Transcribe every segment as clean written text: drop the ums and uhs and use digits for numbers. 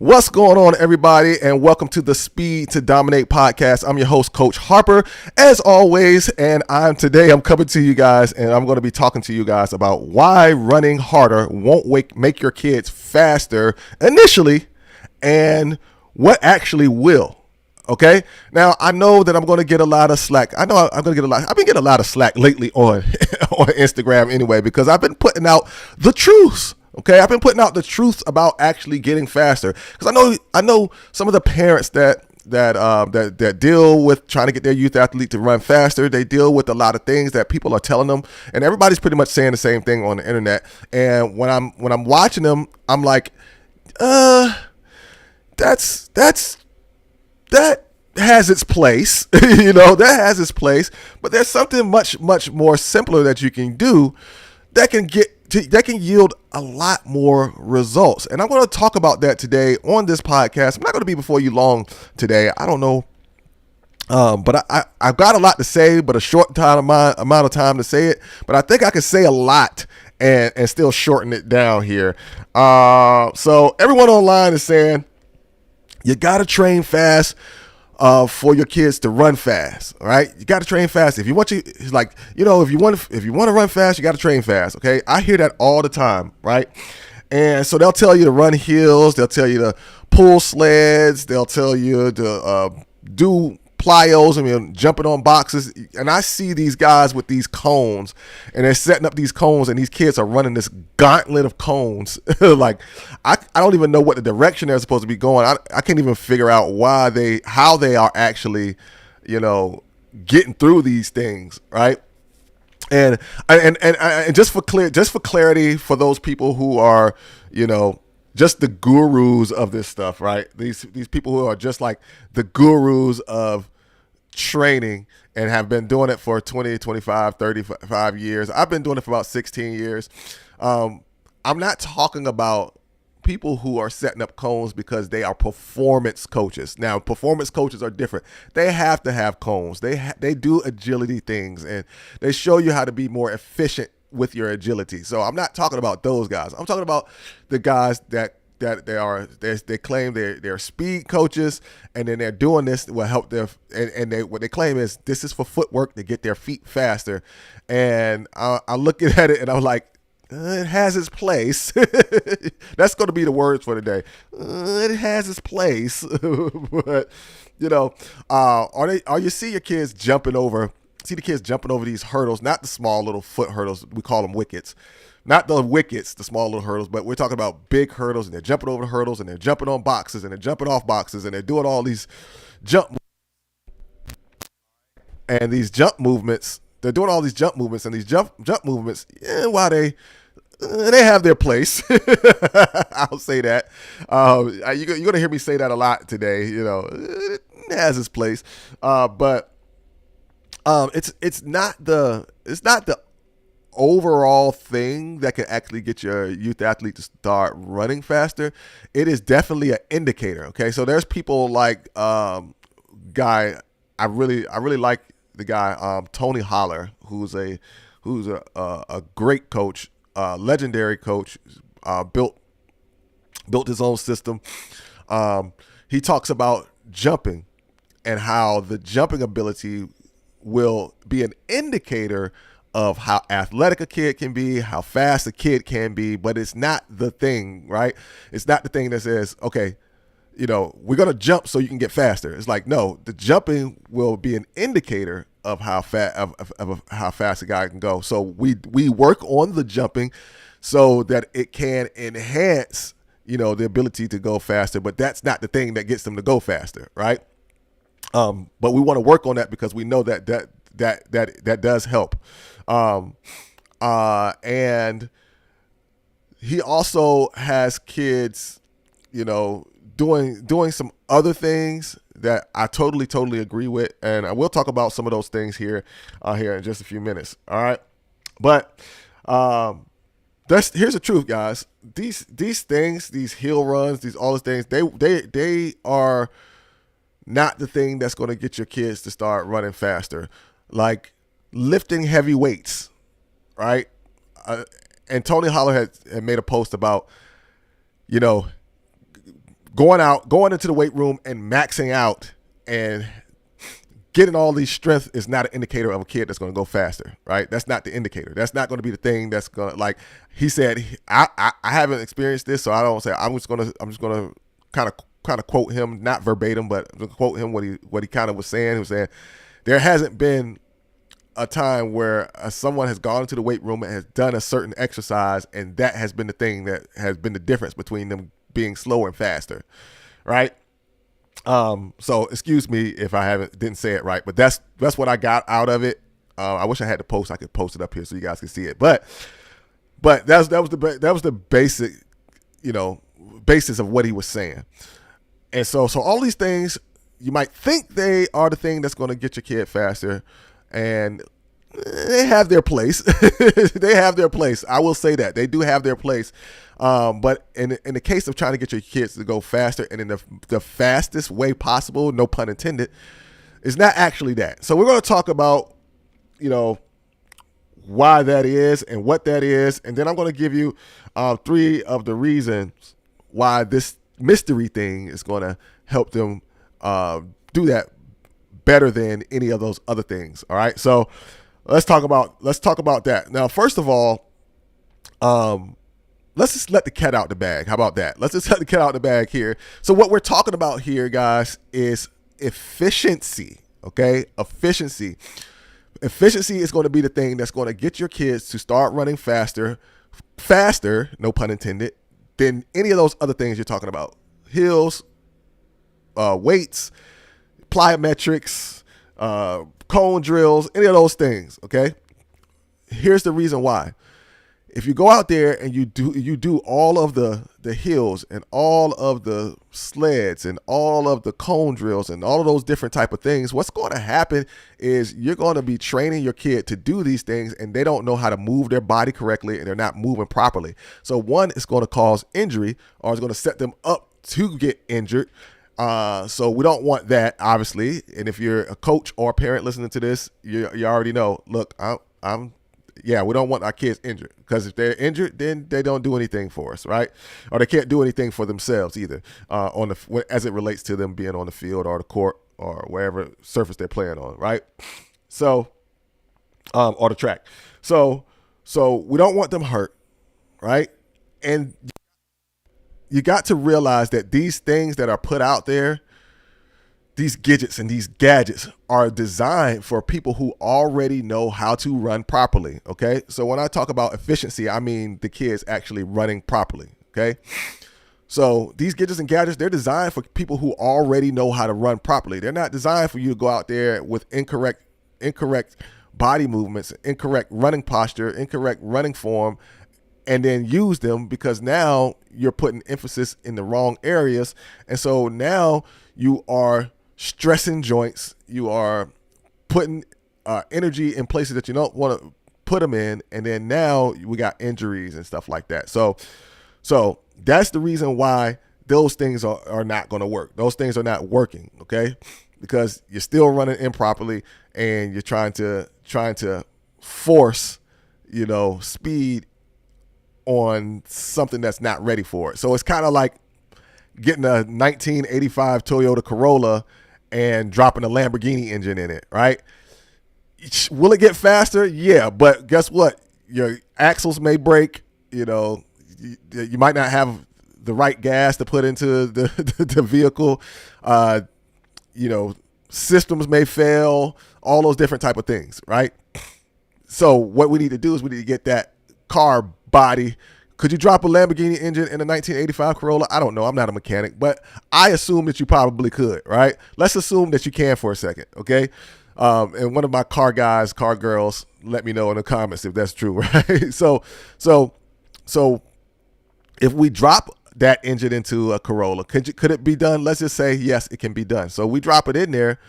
What's going on, everybody, and welcome to the Speed to Dominate podcast. I'm your host, Coach Harper, as always, and I'm coming to you guys, and I'm going to be talking to you guys about why running harder won't make your kids faster initially, and what actually will. Okay. Now I know that I'm going to get a lot of slack. I've been getting a lot of slack lately on on Instagram anyway, because I've been putting out the truth. Okay, I've been putting out the truth about actually getting faster, because I know some of the parents that deal with trying to get their youth athlete to run faster. They deal with a lot of things that people are telling them, and everybody's pretty much saying the same thing on the internet. And when I'm watching them, I'm like, that has its place, that has its place, but there's something much more simpler that you can do that can yield a lot more results. And I'm going to talk about that today on this podcast. I'm not going to be before you long today. I don't know. But I've got a lot to say, but a short amount of time to say it. But I think I can say a lot and still shorten it down here. So everyone online is saying you got to train fast for your kids to run fast. All right, you got to train fast. If you want if you want to run fast, you got to train fast. Okay, I hear that all the time, right? And so they'll tell you to run hills, they'll tell you to pull sleds, they'll tell you to do plyos, jumping on boxes. And I see these guys with these cones, and they're setting up these cones, and these kids are running this gauntlet of cones. Like, I don't even know what the direction they're supposed to be going. I can't even figure out how they are actually, getting through these things, right? And just for clarity for those people who are, just the gurus of this stuff, right? These people who are just like the gurus of training and have been doing it for 20, 25, 35 years. I've been doing it for about 16 years. I'm not talking about people who are setting up cones because they are performance coaches. Now, performance coaches are different. They have to have cones. They do agility things, and they show you how to be more efficient with your agility. So I'm not talking about those guys. I'm talking about the guys that they claim they're speed coaches, and then they're doing this will help their what they claim is this is for footwork to get their feet faster. And I look at it and I'm like, it has its place. That's going to be the words for today. It has its place, but you see your kids jumping over. See the kids jumping over these hurdles, not the small little foot hurdles. We call them wickets. Not the wickets, the small little hurdles, but we're talking about big hurdles, and they're jumping over the hurdles, and they're jumping on boxes, and they're jumping off boxes, and they're doing all these jump and these jump movements. They're doing all these jump movements, and these jump movements, while they have their place. I'll say that. You're going to hear me say that a lot today. It has its place, but it's not the overall thing that can actually get your youth athlete to start running faster. It is definitely an indicator. Okay, so there's people like guy. I really like the guy Tony Holler, who's a great coach, legendary coach. Built his own system. He talks about jumping and how the jumping ability will be an indicator of how athletic a kid can be, how fast a kid can be, but it's not the thing, right? It's not the thing that says, okay, we're going to jump so you can get faster. It's like, no, the jumping will be an indicator of how fast of how fast a guy can go. So we work on the jumping so that it can enhance, the ability to go faster, but that's not the thing that gets them to go faster, right? But we want to work on that because we know that does help. And he also has kids, doing some other things that I totally agree with. And I will talk about some of those things here in just a few minutes. All right. But, here's the truth, guys. These things, these hill runs, all these things, they are not the thing that's going to get your kids to start running faster. Like lifting heavy weights, right? And Tony Holler had made a post about, going into the weight room and maxing out and getting all these strength is not an indicator of a kid that's going to go faster, right? That's not the indicator. That's not going to be the thing that's going to, like he said, I haven't experienced this, so I don't say, I'm just going to kind of quote him, not verbatim, but quote him what he kind of was saying. He was saying there hasn't been a time where someone has gone into the weight room and has done a certain exercise, and that has been the thing that has been the difference between them being slower and faster, right? So excuse me if I didn't say it right, but that's what I got out of it. I wish I had the post. I could post it up here so you guys can see it. But that was the basic, basis of what he was saying. And so all these things, you might think they are the thing that's going to get your kid faster, and they have their place. They have their place. I will say that they do have their place. But in the case of trying to get your kids to go faster and in the fastest way possible, no pun intended, is not actually that. So we're going to talk about, why that is and what that is. And then I'm going to give you 3 of the reasons why this mystery thing is going to help them do that better than any of those other things. All right. So let's talk about that. Now, first of all, let's just let the cat out the bag. How about that? Let's just let the cat out the bag here. So what we're talking about here, guys, is efficiency. Okay. Efficiency is going to be the thing that's going to get your kids to start running faster, no pun intended, than any of those other things you're talking about. Hills, weights, plyometrics, cone drills, any of those things. Okay. Here's the reason why. If you go out there and you do all of the hills and all of the sleds and all of the cone drills and all of those different type of things, what's going to happen is you're going to be training your kid to do these things, and they don't know how to move their body correctly, and they're not moving properly. So one, is going to cause injury, or it's going to set them up to get injured. So we don't want that, obviously. And if you're a coach or a parent listening to this, you already know, look, we don't want our kids injured, because if they're injured, then they don't do anything for us, right? Or they can't do anything for themselves either, as it relates to them being on the field or the court or wherever surface they're playing on, right? So, or the track. So we don't want them hurt, right? And you got to realize that these things that are put out there, these gadgets and these gadgets, are designed for people who already know how to run properly, okay? So when I talk about efficiency, I mean the kids actually running properly, okay? So these gadgets and gadgets, they're designed for people who already know how to run properly. They're not designed for you to go out there with incorrect body movements, incorrect running posture, incorrect running form, and then use them, because now you're putting emphasis in the wrong areas. And so now you are stressing joints, you are putting energy in places that you don't want to put them in, and then now we got injuries and stuff like that. So that's the reason why those things are not going to work. Those things are not working, okay? Because you're still running improperly, and you're trying to force, speed on something that's not ready for it. So it's kind of like getting a 1985 Toyota Corolla and dropping a Lamborghini engine in it, right? Will it get faster? Yeah, but guess what? Your axles may break. You might not have the right gas to put into the vehicle. Systems may fail. All those different type of things, right? So what we need to do is we need to get that car body. Could you drop a Lamborghini engine in a 1985 Corolla? I don't know. I'm not a mechanic, but I assume that you probably could, right? Let's assume that you can for a second, okay? And one of my car girls, let me know in the comments if that's true, right? So if we drop that engine into a Corolla, could it be done? Let's just say, yes, it can be done. So we drop it in there.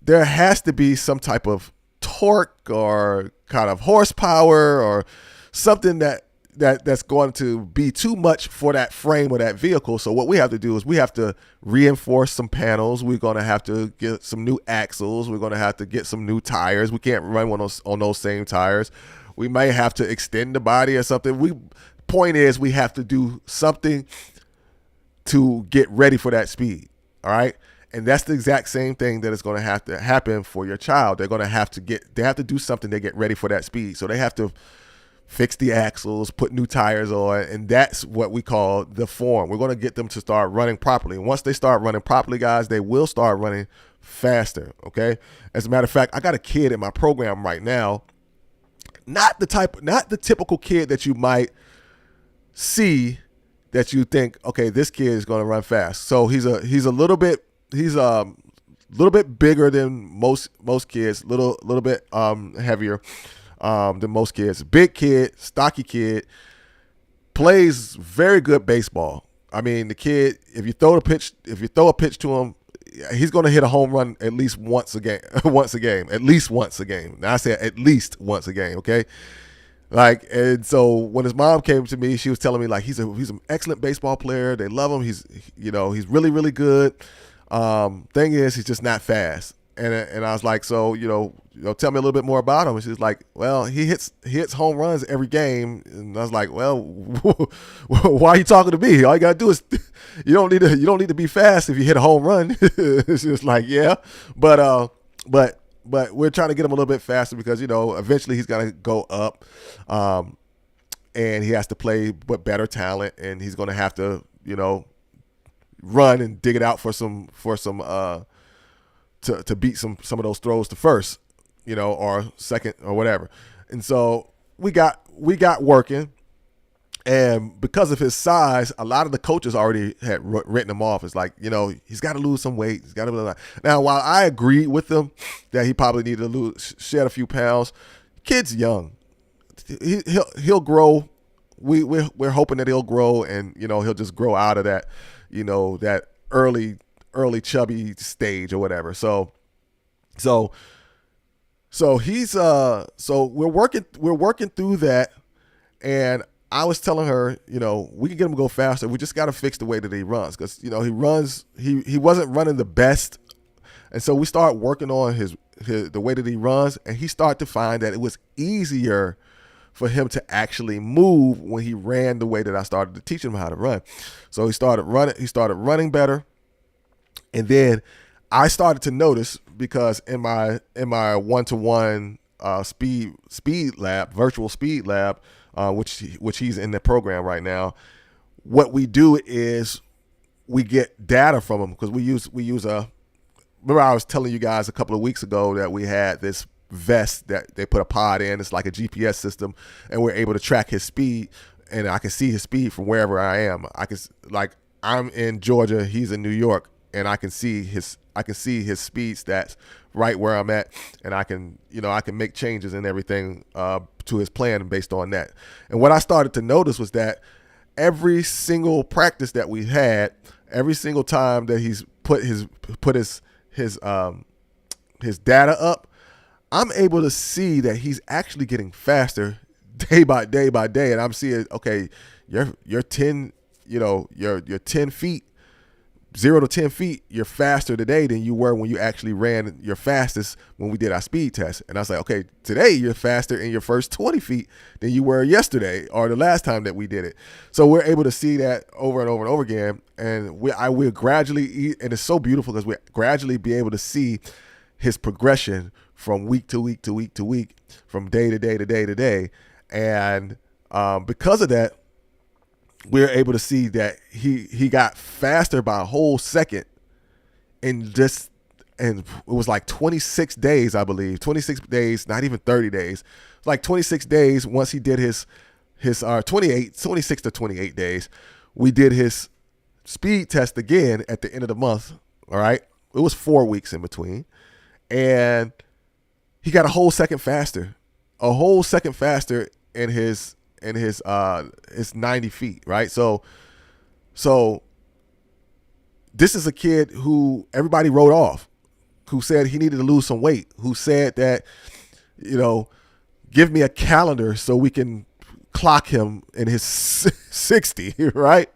There has to be some type of torque or kind of horsepower or something that's going to be too much for that frame of that vehicle. So what we have to do is we have to reinforce some panels. We're going to have to get some new axles. We're going to have to get some new tires. We can't run on those same tires. We may have to extend the body or something. point is we have to do something to get ready for that speed. All right. And that's the exact same thing that is going to have to happen for your child. They have to do something to get ready for that speed. So they have to fix the axles, put new tires on, and that's what we call the form. We're going to get them to start running properly. And once they start running properly, guys, they will start running faster. Okay. As a matter of fact, I got a kid in my program right now, not the typical kid that you might see that you think, okay, this kid is going to run fast. So he's a little bit bigger than most kids, little bit heavier than most kids. Big kid, stocky kid, plays very good baseball. I mean, the kid, if you throw a pitch to him, he's going to hit a home run at least once a game. At least once a game. Now I say at least once a game. Okay. Like, and so when his mom came to me, she was telling me like he's an excellent baseball player. They love him. He's really, really good. Thing is, he's just not fast. And I was like, so tell me a little bit more about him. And she's like, well, he hits home runs every game. And I was like, well, why are you talking to me? All you gotta do is you don't need to be fast if you hit a home run. She was like, yeah, but we're trying to get him a little bit faster because eventually he's gonna go up, and he has to play with better talent, and he's gonna have to run and dig it out for some to beat some of those throws to first, or second or whatever. And so we got working, and because of his size, a lot of the coaches already had written him off. It's like, he's got to lose some weight. He's got to. Now, while I agreed with them that he probably needed to shed a few pounds, kid's young. He'll grow. We're hoping that he'll grow, and he'll just grow out of that, that early chubby stage or whatever. So he's so we're working through that, and I was telling her, we can get him to go faster. We just got to fix the way that he runs, because he wasn't running the best, and so we start working on the way that he runs, and he started to find that it was easier for him to actually move when he ran the way that I started to teach him how to run. So he started running better. And then I started to notice, because in my one-to-one speed lab, virtual speed lab, which he's in the program right now, what we do is we get data from him, because we use remember I was telling you guys a couple of weeks ago that we had this vest that they put a pod in. It's like a GPS system, and we're able to track his speed, and I can see his speed from wherever I am. I'm in Georgia, he's in New York, and I can see his speed stats right where I'm at, and I can make changes and everything to his plan based on that. And what I started to notice was that every single practice that we had, every single time that he's put his data up, I'm able to see that he's actually getting faster day by day by day. And I'm seeing, okay, you're 10, you're 10 feet, 0 to 10 feet, you're faster today than you were when you actually ran your fastest when we did our speed test. And I was like, okay, today you're faster in your first 20 feet than you were yesterday or the last time that we did it. So we're able to see that over and over and over again. And we're gradually, and it's so beautiful because we gradually be able to see his progression from week to week to week to week, from day to day to day to day. And because of that, we're able to see that he got faster by a whole second and it was like 26 days, I believe. 26 days, not even 30 days. It's like 26 days once he did his 26 to 28 days. We did his speed test again at the end of the month, all right? It was 4 weeks in between. And he got a whole second faster in his 90 feet, right? So this is a kid who everybody wrote off, who said he needed to lose some weight, who said that, give me a calendar so we can clock him in his 60, right?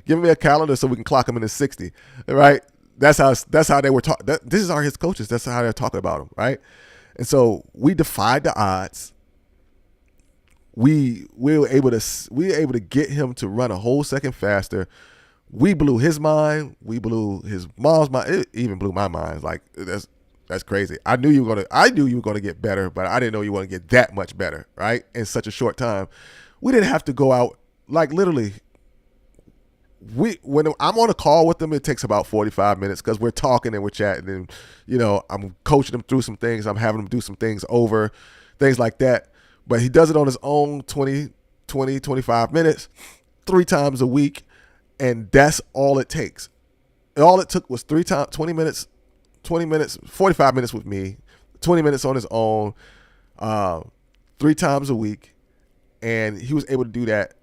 Give me a calendar so we can clock him in his 60, right? That's how they were talking. This are his coaches. That's how they're talking about him, right? And so we defied the odds. we were able to get him to run a whole second faster. We blew his mind. We blew his mom's mind. It even blew my mind. Like that's crazy. I knew you were gonna get better, but I didn't know you were gonna get that much better, right? In such a short time. We didn't have to go out, like, literally. When I'm on a call with them, it takes about 45 minutes because we're talking and we're chatting, and I'm coaching them through some things. I'm having them do some things over, things like that. But he does it on his own, 25 minutes, 3 times a week, and that's all it takes. All it took was 20 minutes, 45 minutes with me, 20 minutes on his own, 3 times a week, and he was able to do that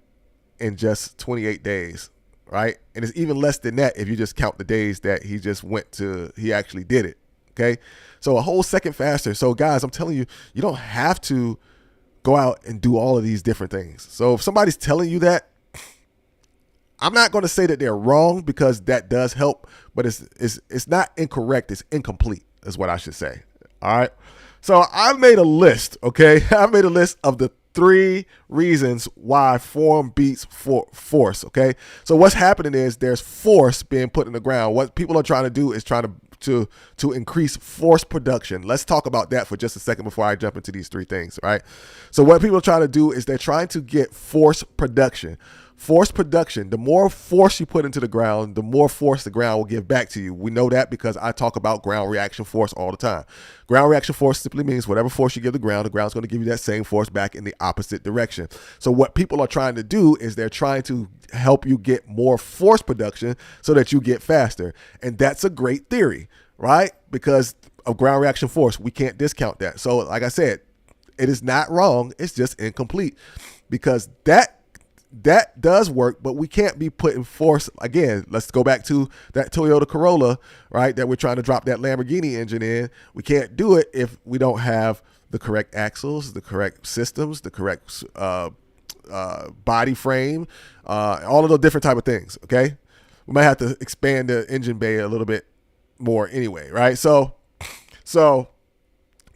in just 28 days. Right? And it's even less than that if you just count the days that he actually did it. Okay. So a whole second faster. So guys, I'm telling you, you don't have to go out and do all of these different things. So if somebody's telling you that, I'm not going to say that they're wrong, because that does help, but it's not incorrect. It's incomplete is what I should say. All right. So I made a list. Okay. I made a list of the 3 reasons why form beats force. Okay. So what's happening is there's force being put in the ground. What people are trying to do is trying to increase force production. Let's talk about that for just a second before I jump into these 3 things. Right. So what people are trying to do is they're trying to get force production. Force production, the more force you put into the ground, the more force the ground will give back to you. We know that because I talk about ground reaction force all the time. Ground reaction force simply means whatever force you give the ground's going to give you that same force back in the opposite direction. So what people are trying to do is they're trying to help you get more force production so that you get faster. And that's a great theory, right? Because of ground reaction force, we can't discount that. So like I said, it is not wrong. It's just incomplete, because that does work, but we can't be putting force. Again, let's go back to that Toyota Corolla, right, that we're trying to drop that Lamborghini engine in. We can't do it if we don't have the correct axles, the correct systems, the correct body frame, all of those different type of things. Okay, we might have to expand the engine bay a little bit more anyway, right? So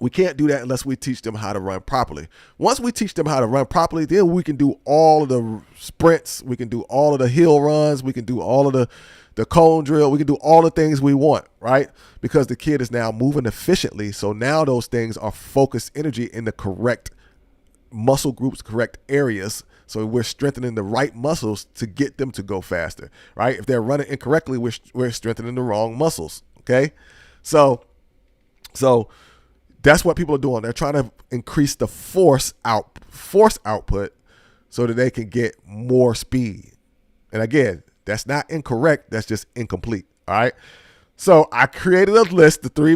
we can't do that unless we teach them how to run properly. Once we teach them how to run properly, then we can do all of the sprints. We can do all of the hill runs. We can do all of the cone drill. We can do all the things we want, right? Because the kid is now moving efficiently. So now those things are focused energy in the correct muscle groups, correct areas. So we're strengthening the right muscles to get them to go faster, right? If they're running incorrectly, we're strengthening the wrong muscles, okay? So that's what people are doing. They're trying to increase the force output so that they can get more speed. And again, that's not incorrect. That's just incomplete. All right. So I created a list, the three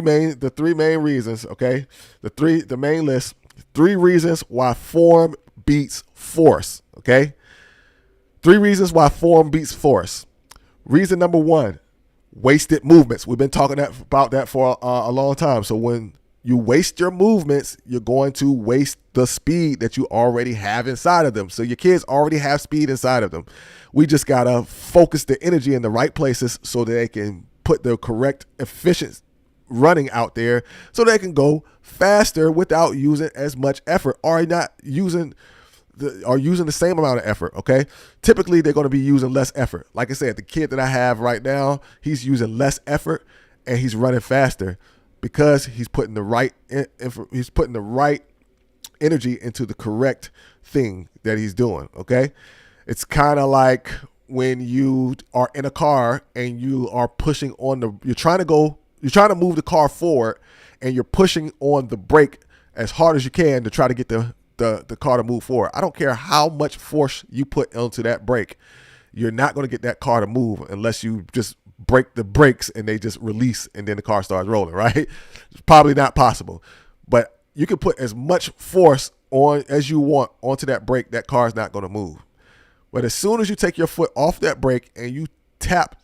main reasons. Okay. The main list, 3 reasons why form beats force. Okay. 3 reasons why form beats force. Reason number 1, wasted movements. We've been talking about that for a long time. So when you waste your movements, you're going to waste the speed that you already have inside of them. So your kids already have speed inside of them. We just got to focus the energy in the right places so that they can put the correct efficient running out there so they can go faster without using as much effort, or not using the same amount of effort. Okay. Typically they're going to be using less effort. Like I said, the kid that I have right now, he's using less effort and he's running faster, because he's putting the right energy into the correct thing that he's doing. Okay. It's kind of like when you are in a car and you are pushing you're trying to move the car forward, and you're pushing on the brake as hard as you can to try to get the car to move forward. I don't care how much force you put onto that brake. You're not going to get that car to move unless you just break the brakes and they just release and then the car starts rolling, right? It's probably not possible. But you can put as much force on as you want onto that brake, that car is not going to move. But as soon as you take your foot off that brake and you tap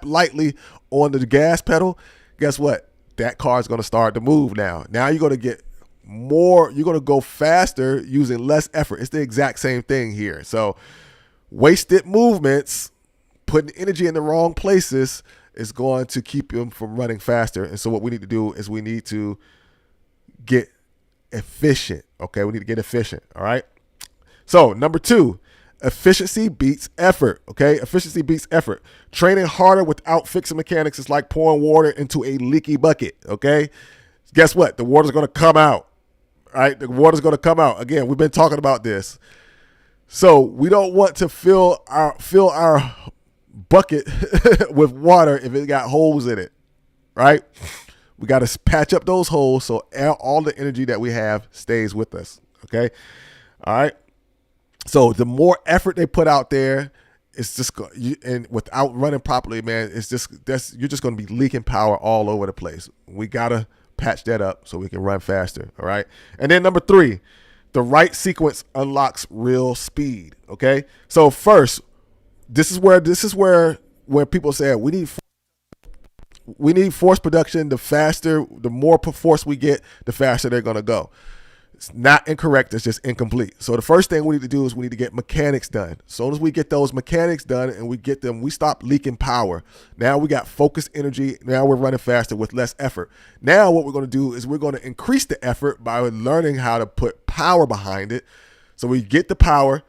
lightly on the gas pedal, guess what? That car is going to start to move now. Now you're going to get more, you're going to go faster using less effort. It's the exact same thing here. So wasted movements, putting energy in the wrong places, is going to keep them from running faster. And so what we need to do is we need to get efficient. Okay, we need to get efficient. All right. So number 2, efficiency beats effort. Okay, efficiency beats effort. Training harder without fixing mechanics is like pouring water into a leaky bucket. Okay, guess what? The water's going to come out. All right, the water's going to come out. Again, we've been talking about this. So we don't want to fill our bucket with water if it got holes in it. Right? We got to patch up those holes so all the energy that we have stays with us. Okay. All right. So the more effort they put out there, it's just and without running properly, man, you're just going to be leaking power all over the place. We got to patch that up so we can run faster. All right. And then number 3, the right sequence unlocks real speed. Okay. So first, this is where when people say we need force production. The more force we get, the faster they're going to go. It's not incorrect. It's just incomplete. So the first thing we need to do is we need to get mechanics done. As soon as we get those mechanics done and we get them, we stop leaking power. Now we got focused energy. Now we're running faster with less effort. Now what we're going to do is we're going to increase the effort by learning how to put power behind it. So we get the power.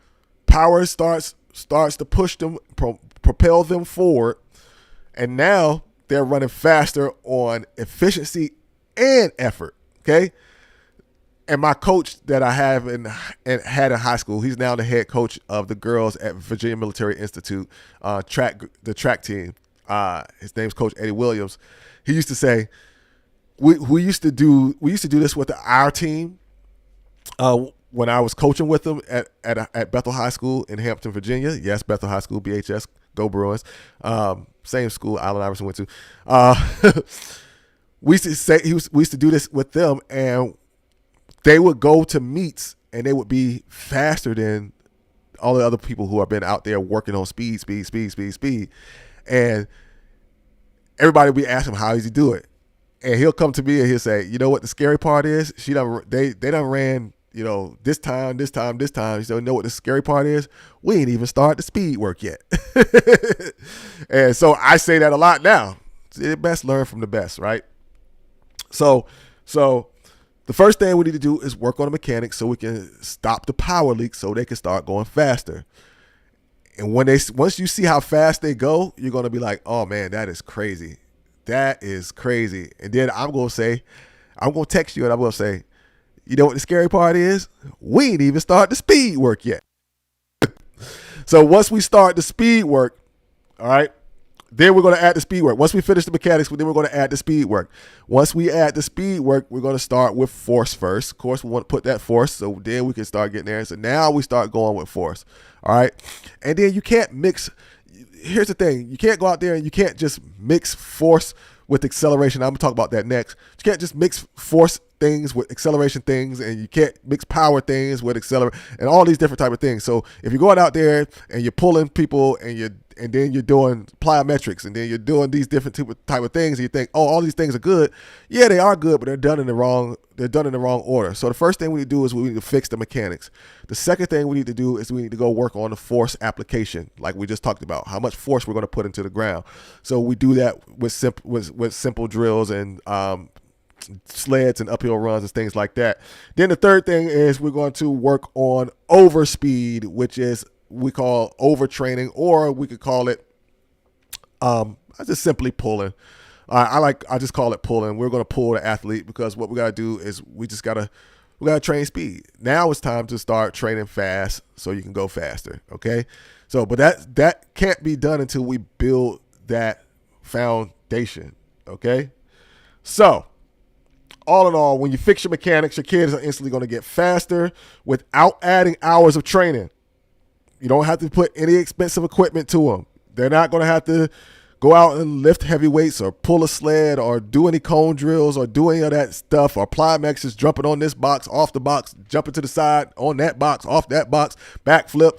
Power starts to push them, propel them forward. And now they're running faster on efficiency and effort. Okay. And my coach that I have and had in high school, he's now the head coach of the girls at Virginia Military Institute, the track team. His name's Coach Eddie Williams. He used to say, we used to do this with our team when I was coaching with them at Bethel High School in Hampton, Virginia. Yes, Bethel High School, BHS, go Bruins. Same school Allen Iverson went to. We used to do this with them, and they would go to meets and they would be faster than all the other people who have been out there working on speed. And everybody would be asking him, how does he do it? And he'll come to me and he'll say, you know what the scary part is? They done ran, this time. He said, you know what the scary part is? We ain't even started the speed work yet. And so I say that a lot now. The best learn from the best, right? So the first thing we need to do is work on the mechanics so we can stop the power leak so they can start going faster. And once you see how fast they go, you're going to be like, oh man, that is crazy. That is crazy. And then I'm going to text you and I'm going to say, you know what the scary part is? We ain't even start the speed work yet. So once we start the speed work, all right, then we're going to add the speed work. Once we finish the mechanics, then we're going to add the speed work. Once we add the speed work, we're going to start with force first. Of course, we want to put that force, so then we can start getting there. So now we start going with force. All right. And then you can't mix. Here's the thing. You can't go out there and you can't just mix force with acceleration. I'm going to talk about that next. You can't just mix force things with acceleration things, and you can't mix power things with accelerate and all these different type of things. So if you're going out there and you're pulling people and then you're doing plyometrics and then you're doing these different type of things and you think, oh, all these things are good. Yeah, they are good, but they're done in the wrong order. So the first thing we need to do is we need to fix the mechanics. The second thing we need to do is we need to go work on the force application, like we just talked about, how much force we're going to put into the ground. So we do that with simple drills and sleds and uphill runs and things like that. Then the third thing is we're going to work on overspeed, which is we call overtraining, or we could call it just simply pulling. I just call it pulling. We're going to pull the athlete because what we got to do is we got to train speed. Now it's time to start training fast so you can go faster. Okay. So, but that can't be done until we build that foundation. Okay. So all in all, when you fix your mechanics, your kids are instantly going to get faster without adding hours of training. You don't have to put any expensive equipment to them. They're not going to have to go out and lift heavy weights or pull a sled or do any cone drills or do any of that stuff, or plyometrics, jumping on this box, off the box, jumping to the side, on that box, off that box, backflip,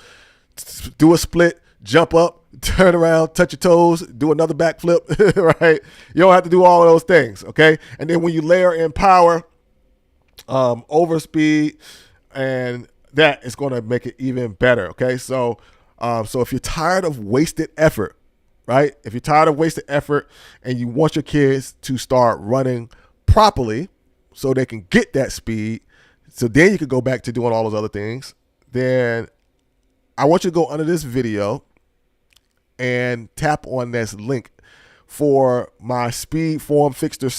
do a split, jump up, turn around, touch your toes, do another backflip, right? You don't have to do all of those things, okay? And then when you layer in power, overspeed, and that is going to make it even better, okay? So if you're tired of wasted effort, right? If you're tired of wasted effort and you want your kids to start running properly so they can get that speed, So then you could go back to doing all those other things. Then I want you to go under this video and tap on this link for my Speed Form Fixer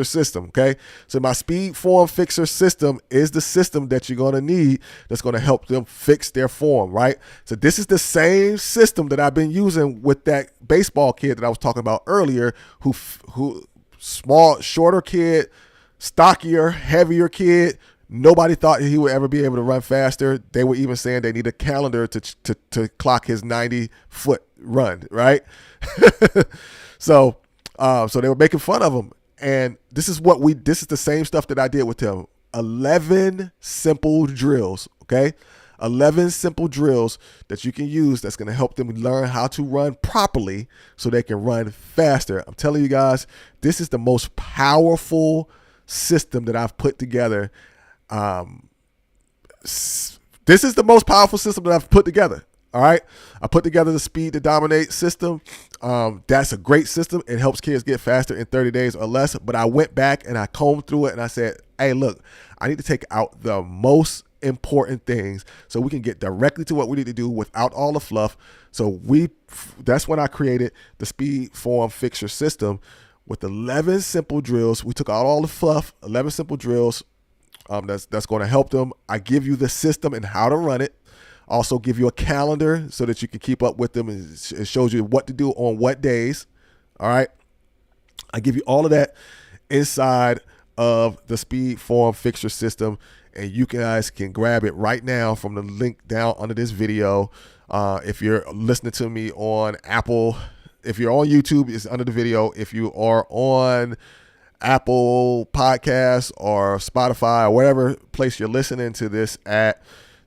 system, okay? So my Speed Form Fixer system is the system that you're going to need that's going to help them fix their form, right? So this is the same system that I've been using with that baseball kid that I was talking about earlier, who small, shorter kid, stockier, heavier kid. Nobody thought he would ever be able to run faster. They were even saying they need a calendar to clock his 90-foot run, right? So they were making fun of him. And this is the same stuff that I did with him. 11 simple drills, okay? 11 simple drills that you can use that's going to help them learn how to run properly so they can run faster. I'm telling you guys, this is the most powerful system that I've put together. This is the most powerful system that I've put together. All right. I put together the Speed to Dominate system. That's a great system. It helps kids get faster in 30 days or less. But I went back and I combed through it and I said, hey, look, I need to take out the most important things so we can get directly to what we need to do without all the fluff. So that's when I created the Speed Form Fixer system with 11 simple drills. We took out all the fluff, 11 simple drills. That's going to help them. I give you the system and how to run it. Also give you a calendar so that you can keep up with them. It shows you what to do on what days. All right. I give you all of that inside of the Speed Form Fixer system. And you guys can grab it right now from the link down under this video. If you're listening to me on Apple, if you're on YouTube, it's under the video. If you are on Apple Podcasts or Spotify or whatever place you're listening to this at,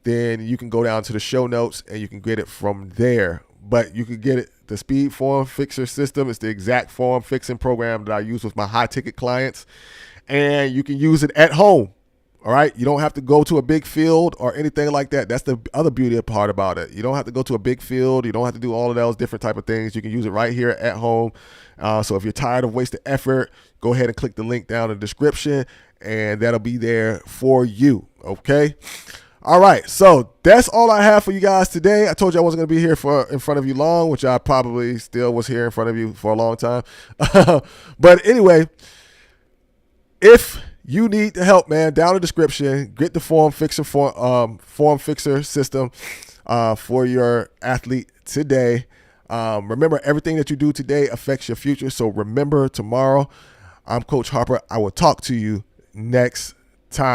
then you can go down to the show notes and you can get it from there. But you can get it. The Speed Form Fixer system is the exact form fixing program that I use with my high ticket clients. And you can use it at home. All right. You don't have to go to a big field or anything like that. That's the other beauty part about it. You don't have to go to a big field. You don't have to do all of those different type of things. You can use it right here at home. So if you're tired of wasted effort, go ahead and click the link down in the description and that'll be there for you. Okay. All right, so that's all I have for you guys today. I told you I wasn't going to be here in front of you long, which I probably still was here in front of you for a long time. But anyway, if you need the help, man, down in the description, get the Form Fixer system for your athlete today. Remember, everything that you do today affects your future. So remember, tomorrow, I'm Coach Harper. I will talk to you next time.